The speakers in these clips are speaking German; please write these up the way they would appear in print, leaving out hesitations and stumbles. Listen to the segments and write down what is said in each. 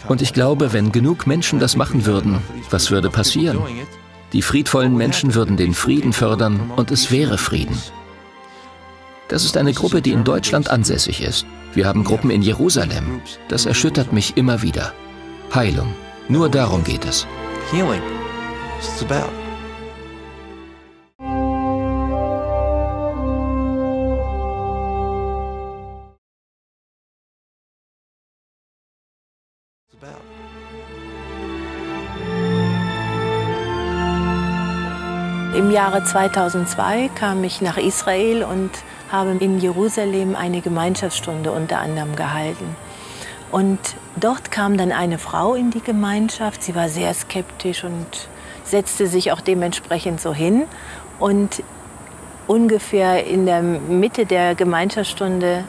Und ich glaube, wenn genug Menschen das machen würden, was würde passieren? Die friedvollen Menschen würden den Frieden fördern und es wäre Frieden. Das ist eine Gruppe, die in Deutschland ansässig ist. Wir haben Gruppen in Jerusalem. Das erschüttert mich immer wieder. Heilung. Nur darum geht es. Healing. It's about. Im Jahre 2002 kam ich nach Israel und habe in Jerusalem eine Gemeinschaftsstunde unter anderem gehalten. Und dort kam dann eine Frau in die Gemeinschaft. Sie war sehr skeptisch und setzte sich auch dementsprechend so hin. Und ungefähr in der Mitte der Gemeinschaftsstunde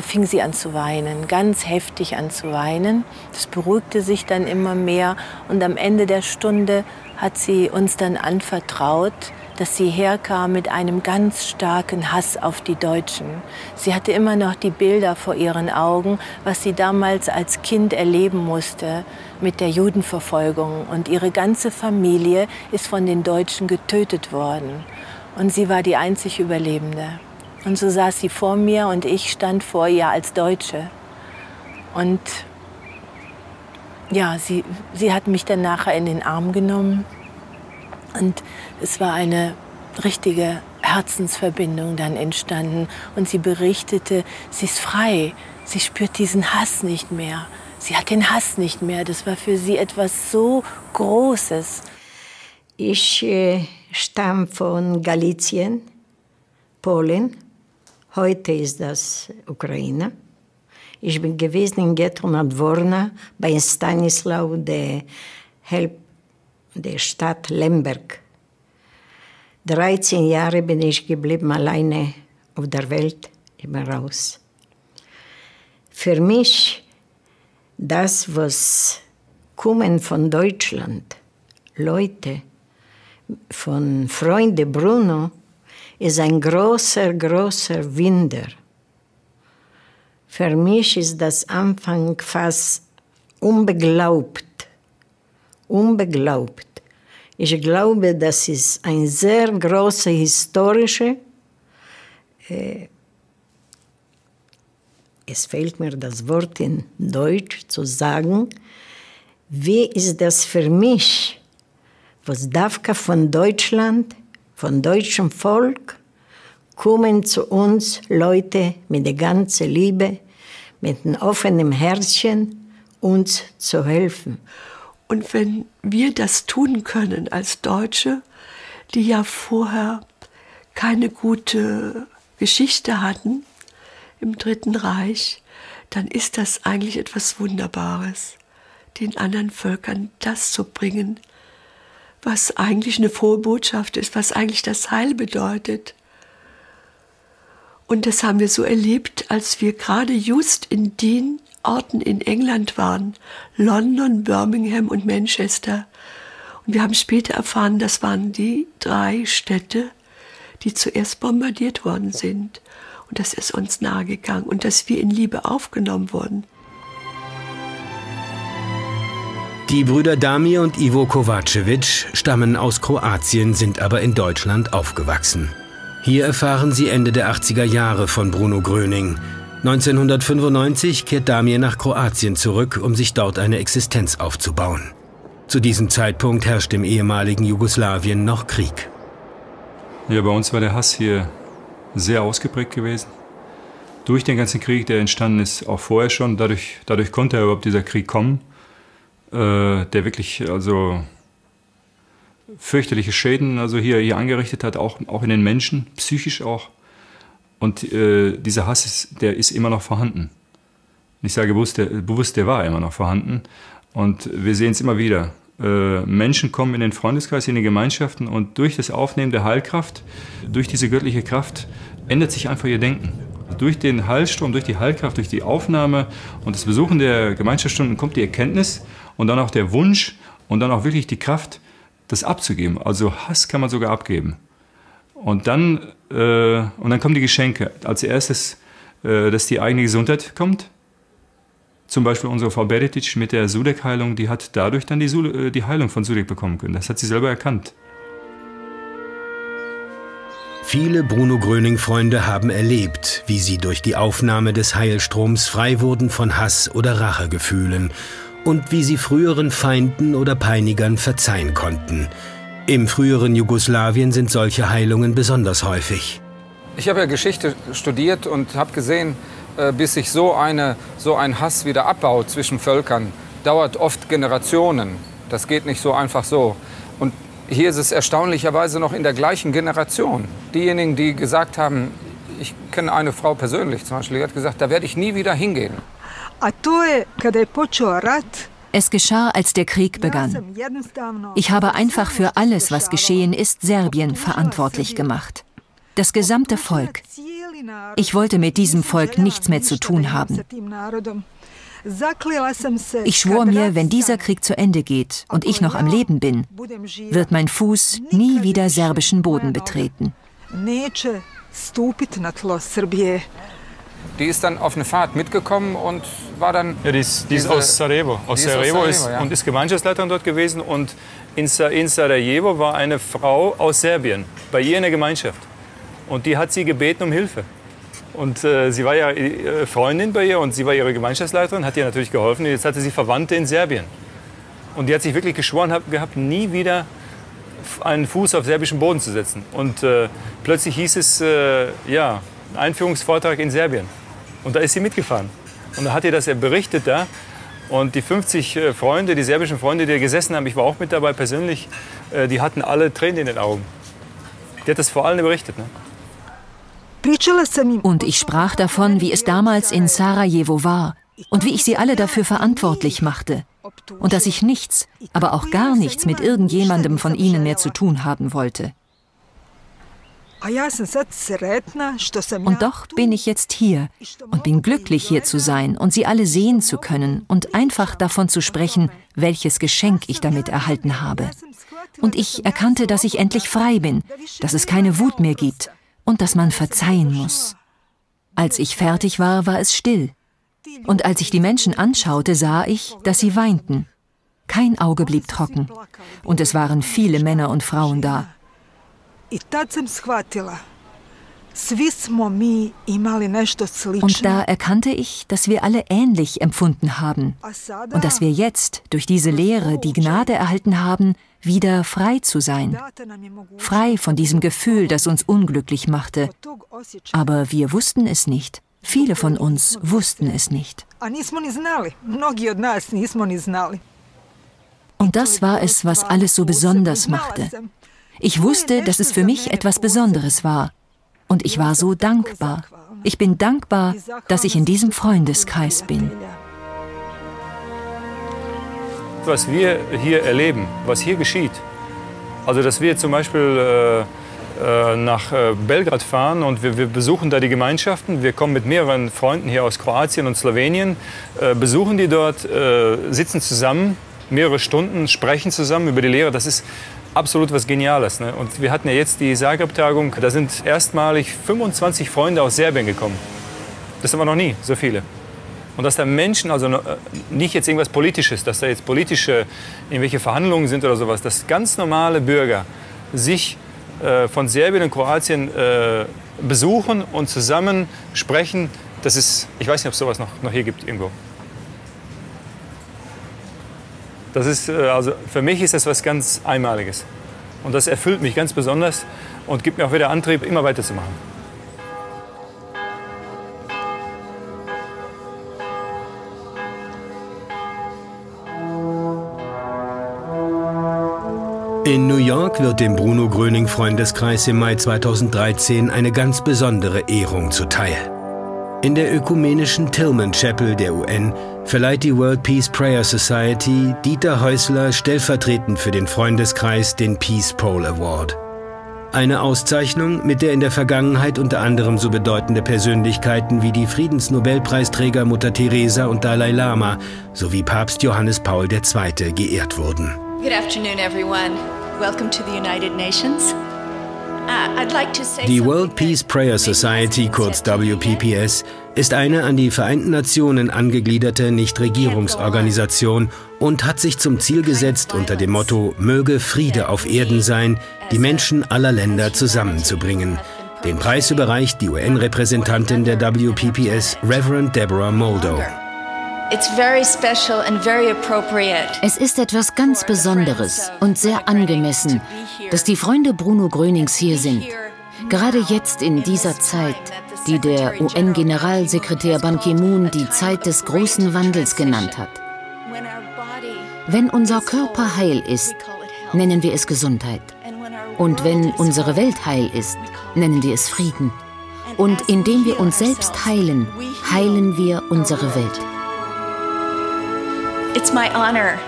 fing sie an zu weinen, ganz heftig an zu weinen. Das beruhigte sich dann immer mehr und am Ende der Stunde hat sie uns dann anvertraut, dass sie herkam mit einem ganz starken Hass auf die Deutschen. Sie hatte immer noch die Bilder vor ihren Augen, was sie damals als Kind erleben musste mit der Judenverfolgung. Und ihre ganze Familie ist von den Deutschen getötet worden. Und sie war die einzig Überlebende. Und so saß sie vor mir und ich stand vor ihr als Deutsche. Und ja, sie hat mich dann nachher in den Arm genommen. Und es war eine richtige Herzensverbindung dann entstanden. Und sie berichtete, sie ist frei. Sie spürt diesen Hass nicht mehr. Sie hat den Hass nicht mehr. Das war für sie etwas so Großes. Ich stamme von Galizien, Polen. Heute ist das Ukraine. Ich bin gewesen in Ghetto Nadworna bei Stanislau, der Stadt Lemberg. 13 Jahre bin ich geblieben, alleine auf der Welt, immer raus. Für mich, das, was kommen von Deutschland, Leute, von Freunde Bruno, ist ein großer, großer Wunder. Für mich ist das Anfang fast unbeglaubt. Unbeglaubt. Ich glaube, das ist ein sehr großer historischer. Es fehlt mir das Wort in Deutsch zu sagen. Wie ist das für mich, was Davka von Deutschland, von deutschem Volk, kommen zu uns Leute mit der ganzen Liebe, mit einem offenen Herzchen, uns zu helfen. Und wenn wir das tun können als Deutsche, die ja vorher keine gute Geschichte hatten im Dritten Reich, dann ist das eigentlich etwas Wunderbares, den anderen Völkern das zu bringen, was eigentlich eine frohe Botschaft ist, was eigentlich das Heil bedeutet. Und das haben wir so erlebt, als wir gerade just in den Orten in England waren, London, Birmingham und Manchester. Und wir haben später erfahren, das waren die 3 Städte, die zuerst bombardiert worden sind. Und das ist uns nahegegangen und dass wir in Liebe aufgenommen wurden. Die Brüder Damir und Ivo Kovacevic stammen aus Kroatien, sind aber in Deutschland aufgewachsen. Hier erfahren sie Ende der 80er Jahre von Bruno Gröning. 1995 kehrt Damir nach Kroatien zurück, um sich dort eine Existenz aufzubauen. Zu diesem Zeitpunkt herrscht im ehemaligen Jugoslawien noch Krieg. Ja, bei uns war der Hass hier sehr ausgeprägt gewesen. Durch den ganzen Krieg, der entstanden ist, auch vorher schon. Dadurch konnte überhaupt dieser Krieg kommen, der wirklich also fürchterliche Schäden also hier angerichtet hat, auch in den Menschen, psychisch auch. Und dieser Hass, der ist immer noch vorhanden. Ich sage bewusst, der war immer noch vorhanden. Und wir sehen es immer wieder. Menschen kommen in den Freundeskreis, in die Gemeinschaften und durch das Aufnehmen der Heilkraft, durch diese göttliche Kraft, ändert sich einfach ihr Denken. Durch den Heilstrom, durch die Heilkraft, durch die Aufnahme und das Besuchen der Gemeinschaftsstunden kommt die Erkenntnis und dann auch der Wunsch und dann auch wirklich die Kraft, das abzugeben. Also Hass kann man sogar abgeben. Und dann kommen die Geschenke. Als erstes, dass die eigene Gesundheit kommt. Zum Beispiel unsere Frau Beretic mit der Sudeck-Heilung, die hat dadurch dann die Heilung von Sudeck bekommen können. Das hat sie selber erkannt. Viele Bruno Gröning-Freunde haben erlebt, wie sie durch die Aufnahme des Heilstroms frei wurden von Hass oder Rachegefühlen und wie sie früheren Feinden oder Peinigern verzeihen konnten. Im früheren Jugoslawien sind solche Heilungen besonders häufig. Ich habe ja Geschichte studiert und habe gesehen, bis sich so ein Hass wieder abbaut zwischen Völkern, dauert oft Generationen. Das geht nicht so einfach so. Und hier ist es erstaunlicherweise noch in der gleichen Generation. Diejenigen, die gesagt haben, ich kenne eine Frau persönlich zum Beispiel, die hat gesagt, da werde ich nie wieder hingehen. Es geschah, als der Krieg begann. Ich habe einfach für alles, was geschehen ist, Serbien verantwortlich gemacht. Das gesamte Volk. Ich wollte mit diesem Volk nichts mehr zu tun haben. Ich schwor mir, wenn dieser Krieg zu Ende geht und ich noch am Leben bin, wird mein Fuß nie wieder serbischen Boden betreten. Die ist dann auf eine Fahrt mitgekommen und war dann... Ja, die ist aus Sarajevo. Und ist Gemeinschaftsleiterin dort gewesen. Und in Sarajevo war eine Frau aus Serbien, bei ihr in der Gemeinschaft. Und die hat sie gebeten um Hilfe. Und sie war ja Freundin bei ihr und sie war ihre Gemeinschaftsleiterin, hat ihr natürlich geholfen. Und jetzt hatte sie Verwandte in Serbien. Und die hat sich wirklich geschworen gehabt, nie wieder einen Fuß auf serbischen Boden zu setzen. Und plötzlich hieß es, ja, Einführungsvortrag in Serbien. Und da ist sie mitgefahren. Und da hat ihr das berichtet da. Und die 50 Freunde, die serbischen Freunde, die da gesessen haben, ich war auch mit dabei persönlich, die hatten alle Tränen in den Augen. Die hat das vor allen berichtet, ne? Und ich sprach davon, wie es damals in Sarajevo war und wie ich sie alle dafür verantwortlich machte und dass ich nichts, aber auch gar nichts mit irgendjemandem von ihnen mehr zu tun haben wollte. Und doch bin ich jetzt hier und bin glücklich, hier zu sein und sie alle sehen zu können und einfach davon zu sprechen, welches Geschenk ich damit erhalten habe. Und ich erkannte, dass ich endlich frei bin, dass es keine Wut mehr gibt und dass man verzeihen muss. Als ich fertig war, war es still. Und als ich die Menschen anschaute, sah ich, dass sie weinten. Kein Auge blieb trocken. Und es waren viele Männer und Frauen da. Und da erkannte ich, dass wir alle ähnlich empfunden haben und dass wir jetzt durch diese Lehre die Gnade erhalten haben, wieder frei zu sein. Frei von diesem Gefühl, das uns unglücklich machte. Aber wir wussten es nicht. Viele von uns wussten es nicht. Und das war es, was alles so besonders machte. Ich wusste, dass es für mich etwas Besonderes war. Und ich war so dankbar. Ich bin dankbar, dass ich in diesem Freundeskreis bin. Was wir hier erleben, was hier geschieht, also dass wir zum Beispiel nach Belgrad fahren und wir besuchen da die Gemeinschaften, wir kommen mit mehreren Freunden hier aus Kroatien und Slowenien, besuchen die dort, sitzen zusammen, mehrere Stunden, sprechen zusammen über die Lehre, das ist absolut was Geniales. Ne? Und wir hatten ja jetzt die Zagreb-Tagung, da sind erstmalig 25 Freunde aus Serbien gekommen. Das haben wir noch nie, so viele. Und dass da Menschen, also nicht jetzt irgendwas Politisches, dass da jetzt politische irgendwelche Verhandlungen sind oder sowas, dass ganz normale Bürger sich von Serbien und Kroatien besuchen und zusammen sprechen, das ist, ich weiß nicht, ob es sowas noch hier gibt irgendwo. Das ist, also für mich ist das was ganz Einmaliges. Und das erfüllt mich ganz besonders und gibt mir auch wieder Antrieb, immer weiterzumachen. In New York wird dem Bruno Gröning-Freundeskreis im Mai 2013 eine ganz besondere Ehrung zuteil. In der ökumenischen Tillman Chapel der UN verleiht die World Peace Prayer Society Dieter Häusler stellvertretend für den Freundeskreis den Peace Pole Award. Eine Auszeichnung, mit der in der Vergangenheit unter anderem so bedeutende Persönlichkeiten wie die Friedensnobelpreisträger Mutter Teresa und Dalai Lama sowie Papst Johannes Paul II. Geehrt wurden. Good afternoon, everyone. Welcome to the United Nations. Die World Peace Prayer Society, kurz WPPS, ist eine an die Vereinten Nationen angegliederte Nichtregierungsorganisation und hat sich zum Ziel gesetzt, unter dem Motto „Möge Friede auf Erden sein“, die Menschen aller Länder zusammenzubringen. Den Preis überreicht die UN-Repräsentantin der WPPS, Reverend Deborah Moldo. Es ist etwas ganz Besonderes und sehr angemessen, dass die Freunde Bruno Grönings hier sind. Gerade jetzt in dieser Zeit, die der UN-Generalsekretär Ban Ki-moon die Zeit des großen Wandels genannt hat. Wenn unser Körper heil ist, nennen wir es Gesundheit. Und wenn unsere Welt heil ist, nennen wir es Frieden. Und indem wir uns selbst heilen, heilen wir unsere Welt.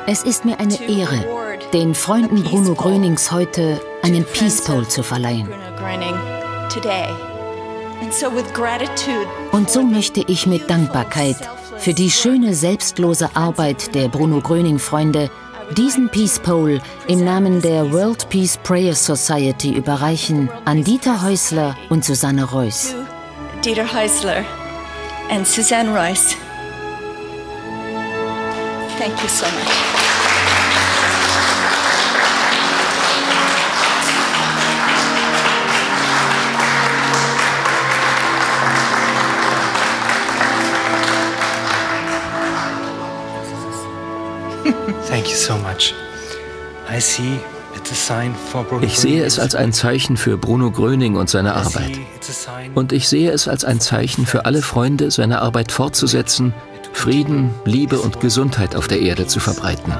Es ist mir eine Ehre, den Freunden Bruno Grönings heute einen Peace Pole zu verleihen. Und so möchte ich mit Dankbarkeit für die schöne, selbstlose Arbeit der Bruno Gröning-Freunde diesen Peace Pole im Namen der World Peace Prayer Society überreichen an Dieter Häusler und Susanne Reuss. Dieter Häusler and Susanne Reuss. Thank you so much. Thank you so much. I see it's a sign for Bruno. Ich sehe es als ein Zeichen für Bruno Gröning und seine Arbeit. Und ich sehe es als ein Zeichen für alle Freunde, seine Arbeit fortzusetzen, Frieden, Liebe und Gesundheit auf der Erde zu verbreiten.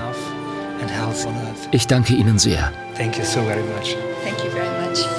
Ich danke Ihnen sehr. Thank you so very much. Thank you very much.